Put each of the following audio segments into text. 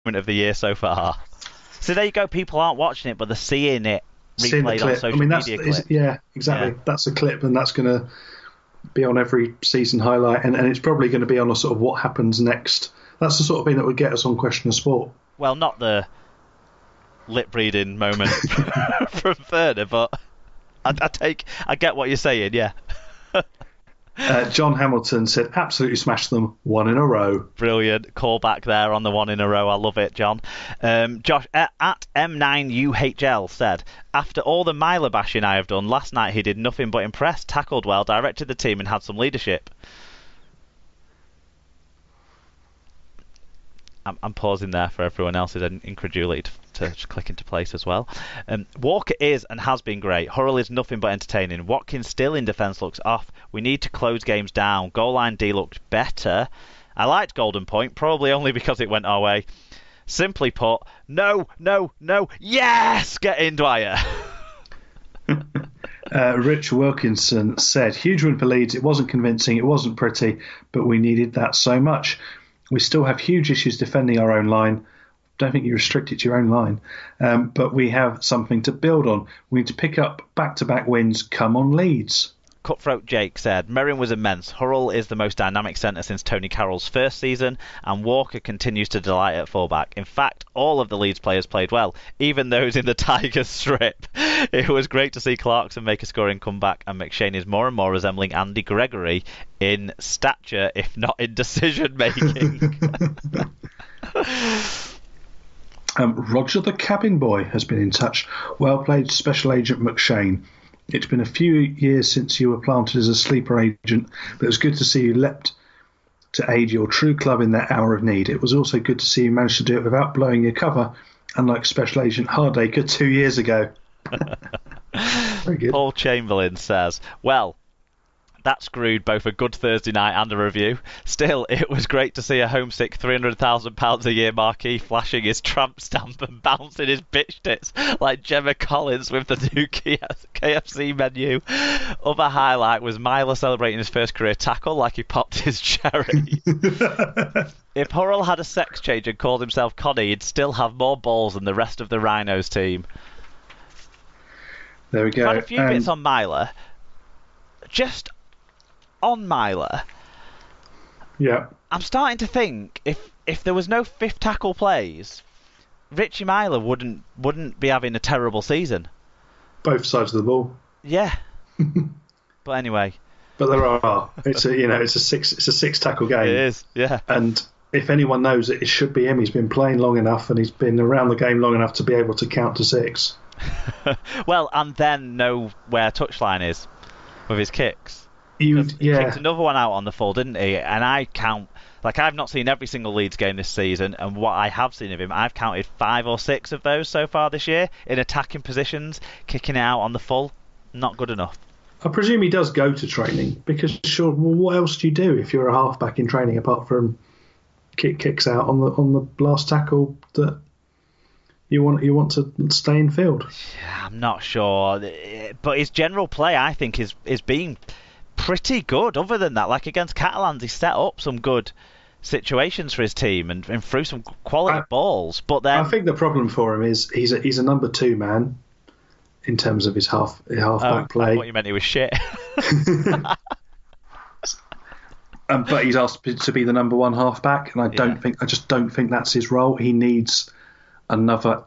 of the year so far. So there you go. People aren't watching it, but they're seeing it replayed on social media clips. Yeah, exactly. Yeah. That's a clip, and that's going to be on every season highlight, and it's probably going to be on a sort of what happens next. That's the sort of thing that would get us on Question of Sport. Well, not the lip reading moment from Furner, but I get what you're saying, yeah. John Hamilton said, absolutely smashed them, 1 in a row. Brilliant. Call back there on the 1 in a row. I love it, John. Josh at M9UHL said, after all the Myler bashing I have done, last night he did nothing but impress, tackled well, directed the team and had some leadership. I'm pausing there for everyone else's incredulity to click into place as well. Walker is and has been great. Hurrell is nothing but entertaining. Watkins still in defence looks off. We need to close games down. Goal line D looked better. I liked Golden Point, probably only because it went our way. Simply put, no, yes! Get in, Dwyer. Rich Wilkinson said, huge win for Leeds. It wasn't convincing, it wasn't pretty, but we needed that so much. We still have huge issues defending our own line. Don't think you restrict it to your own line. But we have something to build on. We need to pick up back-to-back wins. Come on, Leeds. Cutthroat Jake said, Merrin was immense. Hurrell is the most dynamic centre since Tony Carroll's first season, and Walker continues to delight at fullback. In fact, all of the Leeds players played well, even those in the Tigers strip. It was great to see Clarkson make a scoring comeback, and McShane is more and more resembling Andy Gregory in stature, if not in decision-making. Roger the Cabin Boy has been in touch. Well played, Special Agent McShane. It's been a few years since you were planted as a sleeper agent, but it was good to see you leapt to aid your true club in that hour of need. It was also good to see you manage to do it without blowing your cover, unlike Special Agent Hardacre 2 years ago. Very good. Paul Chamberlain says, well, that screwed both a good Thursday night and a review. Still, it was great to see a homesick £300,000 a year marquee flashing his tramp stamp and bouncing his bitch tits like Gemma Collins with the new KFC menu. Other highlight was Myler celebrating his first career tackle like he popped his cherry. If Hurrell had a sex change and called himself Connie, he'd still have more balls than the rest of the Rhinos team. There we go. I've had a few bits on Myler. Just on Myler, yeah, I'm starting to think if there was no fifth tackle plays, Richie Myler wouldn't be having a terrible season. Both sides of the ball. Yeah. But anyway. But there are. It's a six tackle game. It is, yeah. And if anyone knows it should be him. He's been playing long enough and he's been around the game long enough to be able to count to 6. Well, and then know where touchline is with his kicks. He kicked another one out on the full, didn't he? And I count, I've not seen every single Leeds game this season, and what I have seen of him, I've counted 5 or 6 of those so far this year in attacking positions, kicking it out on the full. Not good enough. I presume he does go to training, because what else do you do if you're a halfback in training apart from kicks out on the last tackle that you want to stay in field? Yeah, I'm not sure, but his general play, I think, is being pretty good. Other than that, like against Catalans, he set up some good situations for his team and threw some quality balls. But then I think the problem for him is he's a number 2 man in terms of his halfback play. I thought you meant he was shit. But he's asked to be the number 1 halfback, and I just don't think that's his role. He needs another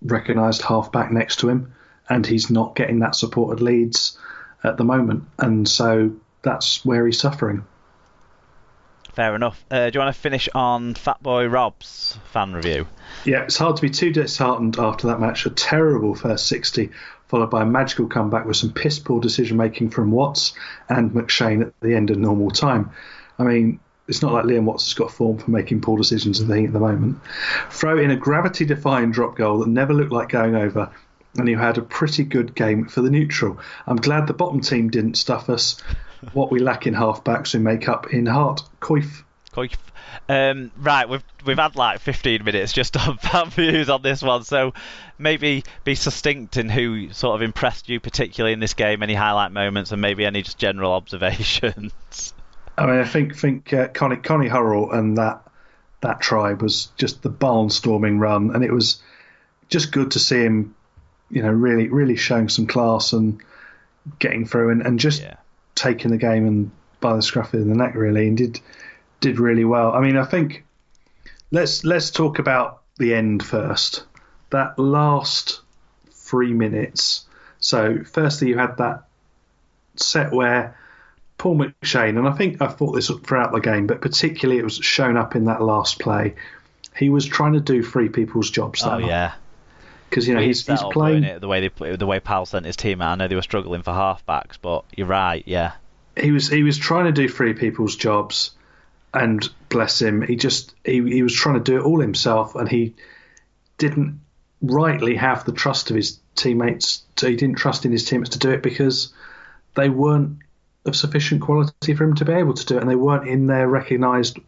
recognised halfback next to him, and he's not getting that support at Leeds at the moment, and so that's where he's suffering. Fair enough. Do you want to finish on Fatboy Rob's fan review? Yeah, it's hard to be too disheartened after that match. A terrible first 60, followed by a magical comeback with some piss-poor decision-making from Watts and McShane at the end of normal time. I mean, it's not like Liam Watts has got form for making poor decisions at the moment. Throw in a gravity-defying drop goal that never looked like going over, and you had a pretty good game for the neutral. I'm glad the bottom team didn't stuff us. What we lack in halfbacks we make up in Hart. Coif. Right, we've had 15 minutes just on fan views on this one, so maybe be succinct in who sort of impressed you particularly in this game, any highlight moments, and maybe any just general observations. I mean, I think Connie Hurrell and that that try was just the barnstorming run, and it was just good to see him, really, really showing some class and getting through and just taking the game and by the scruff of the neck, really, and did really well. I mean, I think let's talk about the end first. That last 3 minutes. So, firstly, you had that set where Paul McShane, and I thought this throughout the game, but particularly it was shown up in that last play. He was trying to do three people's jobs. Because he's playing it, the way Powell sent his team out. I know they were struggling for halfbacks, but you're right. Yeah, he was trying to do three people's jobs, and bless him, he was trying to do it all himself, and he didn't rightly have the trust of his teammates. He didn't trust in his teammates to do it because they weren't of sufficient quality for him to be able to do it, and they weren't in their recognised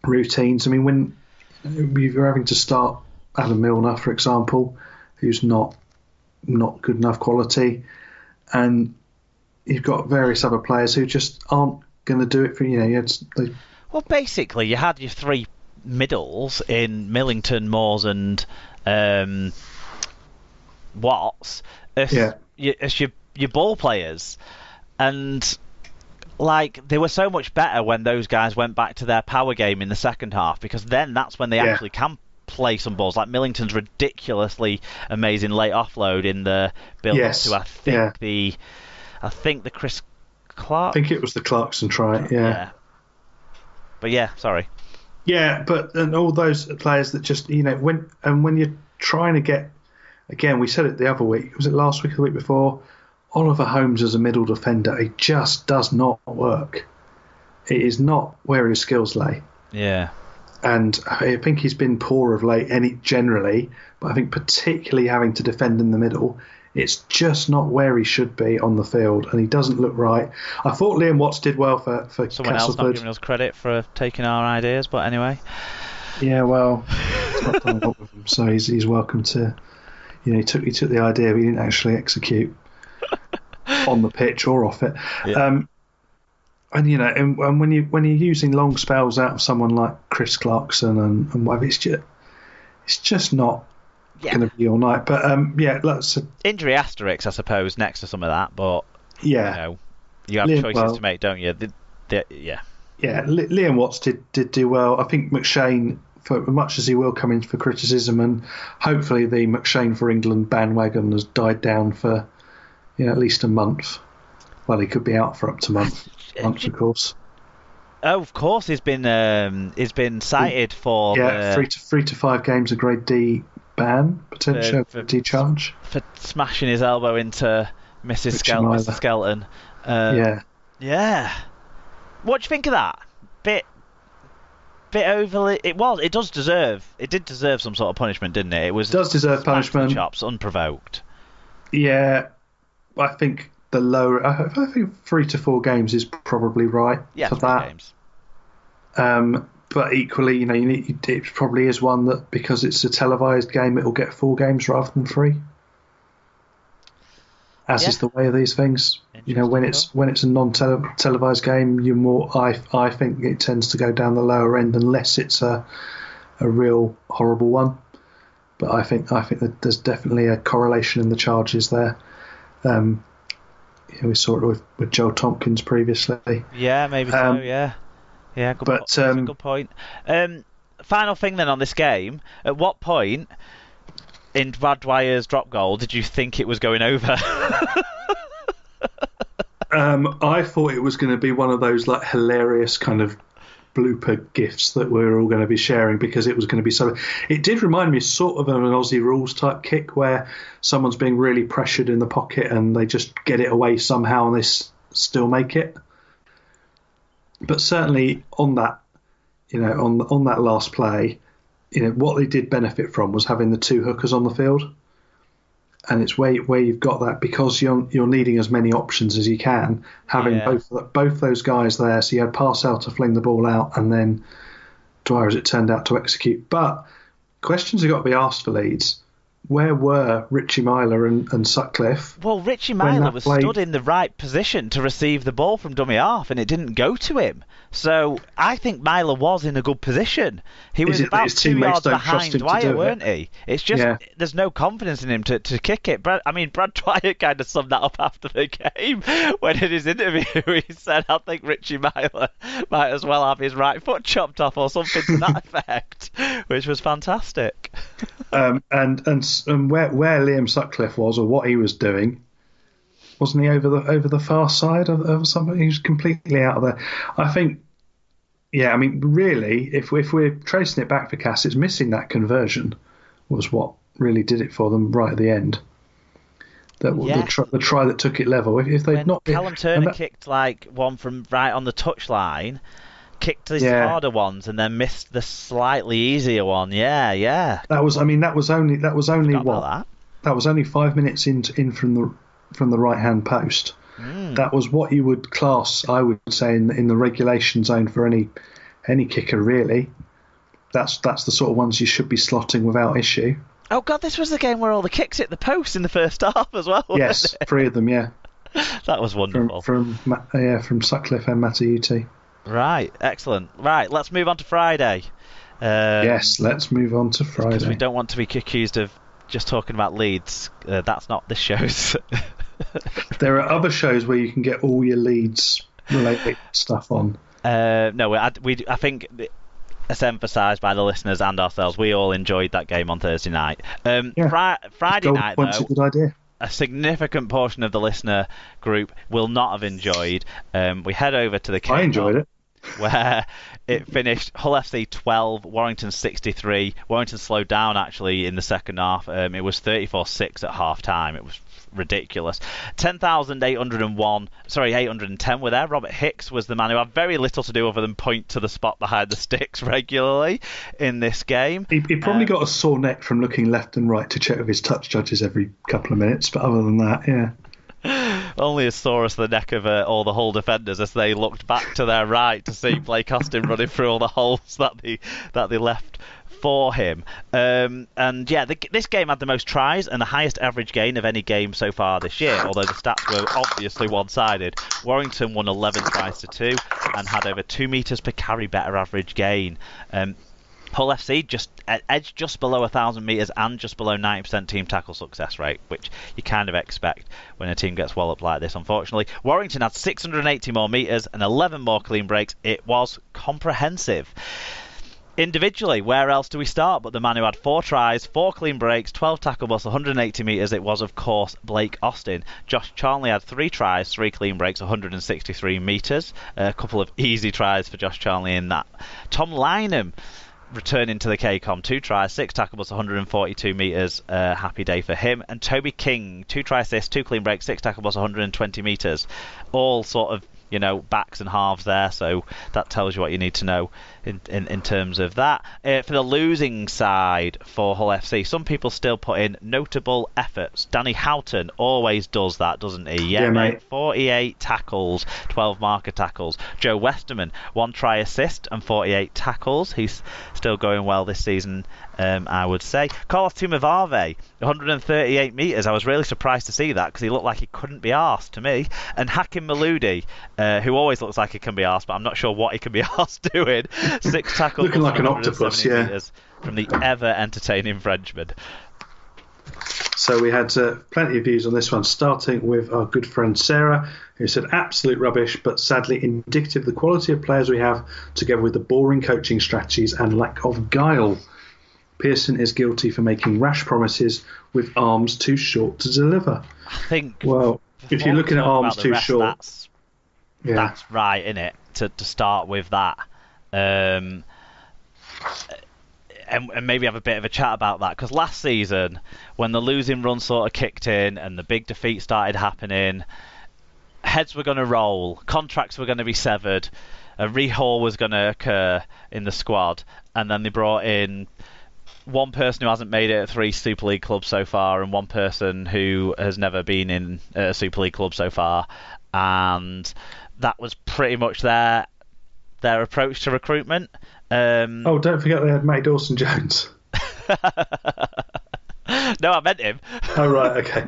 routines. I mean, when you're having to start Adam Milner, for example, who's not good enough quality, and you've got various other players who just aren't going to do it for Well, basically, you had your three middles in Millington, Moores, and Watts as your ball players. And they were so much better when those guys went back to their power game in the second half, because then that's when they actually can play some balls. Like Millington's ridiculously amazing late offload in the build-up to I think the Chris Clark. I think it was the Clarkson try. Yeah. But sorry. Yeah, and all those players that just when you're trying to get, again, we said it the other week. Was it last week or the week before? Oliver Holmes as a middle defender, it just does not work. It is not where his skills lay. Yeah. And I think he's been poor of late, generally, but I think particularly having to defend in the middle, it's just not where he should be on the field, and he doesn't look right. I thought Liam Watts did well for someone Castleford. Else not giving us credit for taking our ideas, but anyway. Yeah, well, it's not done well with him, so he's welcome to. He took the idea, but he didn't actually execute on the pitch or off it. Yeah. And when you're using long spells out of someone like Chris Clarkson and whatever, it's just not going to be all night. But let's injury asterisks, I suppose, next to some of that. But you have choices to make, don't you? Liam Watts did do well. I think McShane, for much as he will come in for criticism, and hopefully the McShane for England bandwagon has died down for at least a month. Well, he could be out for up to months, of course. Oh, of course, he's been cited for 3 to 5 games of Grade D ban, potential D charge for smashing his elbow into Mr. Skelton. Yeah. What do you think of that? Bit overly. It did deserve some sort of punishment, didn't it? It does deserve punishment. Chops unprovoked. Yeah, I think the lower. I think 3 to 4 games is probably right for that. Games. But equally, it probably is one that, because it's a televised game, it will get 4 games rather than 3. As is the way of these things. When it's a non-televised game, you're more. I think it tends to go down the lower end unless it's a real horrible one. But I think that there's definitely a correlation in the charges there. We saw it with Joel Tompkins previously. Yeah, maybe so. Yeah. That's a good point. Final thing then on this game: at what point in Brad Dwyer's drop goal did you think it was going over? I thought it was going to be one of those hilarious kind of blooper gifs that we're all going to be sharing, because it was going to be so. It did remind me sort of an Aussie rules type kick where someone's being really pressured in the pocket and they just get it away somehow and they still make it. But certainly on that, on that last play, what they did benefit from was having the 2 hookers on the field, and it's where you've got that, because you're needing as many options as you can, having both those guys there. So you had Parcell to fling the ball out, and then Dwyer, as it turned out, to execute. But questions have got to be asked for Leeds. where were Richie Myler and Sutcliffe? Well, Richie when Myler that was played- stood in the right position to receive the ball from dummy half, and it didn't go to him. So I think Myler was in a good position. He was it that about his 2 teammates yards don't trust behind him to Dwyer, do it? weren't he? It's just there's no confidence in him to kick it. Brad Dwyer kind of summed that up after the game when in his interview he said, "I think Richie Myler might as well have his right foot chopped off or something to that effect," which was fantastic. And where Liam Sutcliffe was, or what he was doing, wasn't he over the far side of something? He was completely out of there. I think, yeah. I mean, really, if we're tracing it back for Cass, it's missing that conversion was what really did it for them right at the end. The try that took it level. If they'd not, Callum Turner kicked like one from right on the touchline, kicked his harder ones, and then missed the slightly easier one. Yeah. That was only what? That was only 5 minutes in from the right hand post. That was what you would class, I would say, in the regulation zone for any kicker, really. That's the sort of ones you should be slotting without issue. Oh God, this was the game where all the kicks hit the post in the first half as well. Yes, 3 of them. Yeah, that was wonderful. From Sutcliffe and Matauti. Right, excellent. Right, let's move on to Friday. Yes, let's move on to Friday. Because we don't want to be accused of just talking about Leeds. That's not this show's. There are other shows where you can get all your Leeds related stuff on. No, I think, as emphasised by the listeners and ourselves, we all enjoyed that game on Thursday night. Friday night, though, a good idea. A significant portion of the listener group will not have enjoyed. We head over to the Cape. I enjoyed it. Where it finished Hull FC 12, Warrington 63. Warrington slowed down actually in the second half. It was 34-6 at half time. It was ridiculous. 810 were there. Robert Hicks was the man who had very little to do other than point to the spot behind the sticks regularly in this game. He probably got a sore neck from looking left and right to check with his touch judges every couple of minutes, but other than that, yeah. Only as sore as the neck of all the Hull defenders as they looked back to their right to see Blake Austin running through all the holes that they left for him. This game had the most tries and the highest average gain of any game so far this year, although the stats were obviously one-sided. Warrington won 11 tries to 2 and had over 2 metres per carry better average gain. Hull FC edged just below 1,000 metres and just below 90% team tackle success rate, which you kind of expect when a team gets walloped like this, unfortunately. Warrington had 680 more metres and 11 more clean breaks. It was comprehensive. Individually, where else do we start but the man who had 4 tries, 4 clean breaks, 12 tackle busts, 180 metres? It was, of course, Blake Austin. Josh Charnley had 3 tries, 3 clean breaks, 163 metres. A couple of easy tries for Josh Charnley in that. Tom Lynham returning to the KCOM, 2 tries, 6 tackle busts, 142 metres. Happy day for him. And Toby King, 2 try assists, 2 clean breaks, 6 tackle busts, 120 metres. All sort of, backs and halves there, so that tells you what you need to know in terms of that. For the losing side for Hull FC, some people still put in notable efforts. Danny Houghton always does that, doesn't he? Yeah, mate. 48 tackles, 12 marker tackles. Joe Westerman, 1 try assist and 48 tackles. He's still going well this season, I would say. Carlos Tumavave, 138 metres. I was really surprised to see that because he looked like he couldn't be arsed to me. And Hakim Maludi, who always looks like he can be arsed, but I'm not sure what he can be arsed doing. 6 tackles. Looking like an octopus, yeah. From the ever-entertaining Frenchman. So we had plenty of views on this one, starting with our good friend Sarah, who said absolute rubbish, but sadly indicative of the quality of players we have, together with the boring coaching strategies and lack of guile. Pearson is guilty for making rash promises with arms too short to deliver. I think. Well, if you're looking at arms too short, that's right, innit? To start with that, and maybe have a bit of a chat about that, because last season, when the losing run sort of kicked in and the big defeat started happening, heads were going to roll, contracts were going to be severed, a rehaul was going to occur in the squad, and then they brought in one person who hasn't made it at 3 Super League clubs so far, and one person who has never been in a Super League club so far, and that was pretty much their approach to recruitment. Don't forget they had Matty Dawson-Jones. No, I meant him. Oh, right, okay.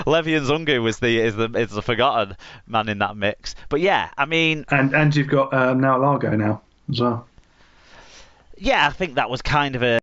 Levi Nzungu is the forgotten man in that mix. But yeah, I mean... And you've got now Largo now as well. Yeah, I think that was kind of a